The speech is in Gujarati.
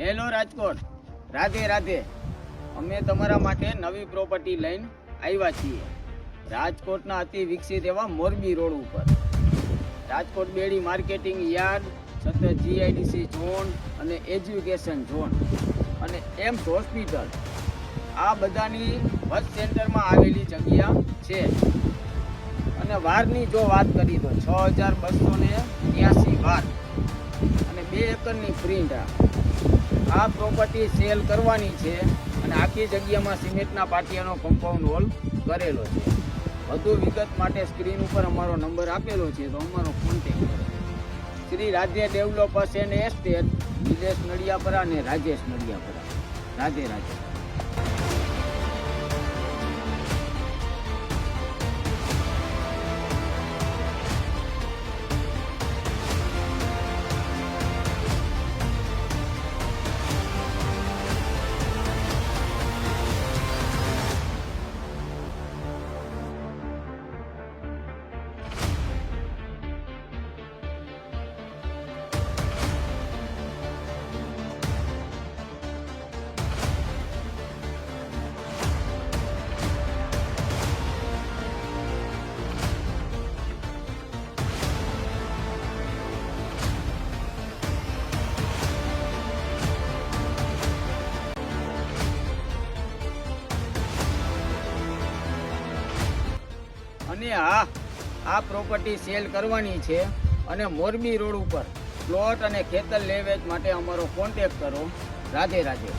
હેલો રાજકોટ, રાધે રાધે. અમે તમારા માટે નવી પ્રોપર્ટી લઈને આવ્યા છીએ રાજકોટના અતિ વિકસિત એવા મોરબી રોડ ઉપર. રાજકોટ બેડી માર્કેટિંગ યાર્ડ, સતત જીઆઈડીસી ઝોન અને એજ્યુકેશન ઝોન અને એમ્સ હોસ્પિટલ, આ બધાની બસ સેન્ટરમાં આવેલી જગ્યા છે. અને વારની જો વાત કરી તો 6283 વાર અને 2 એકરની પ્રિન્ટ. આ પ્રોપર્ટી સેલ કરવાની છે અને આખી જગ્યામાં સિમેન્ટના પાટિયાનો કમ્પાઉન્ડ વોલ કરેલો છે. વધુ વિગત માટે સ્ક્રીન ઉપર અમારો નંબર આપેલો છે, તો અમારો કોન્ટેક્ટ કરો. Shri Radhe developers and estate, Nilesh Nadiyapara અને રાજેશ નડિયાપરા. રાધે રાધે. અને આ પ્રોપર્ટી સેલ કરવાની છે અને મોરબી રોડ ઉપર પ્લોટ અને ખેતર લે વેચ માટે અમારો કોન્ટેક્ટ કરો. રાધે રાધે.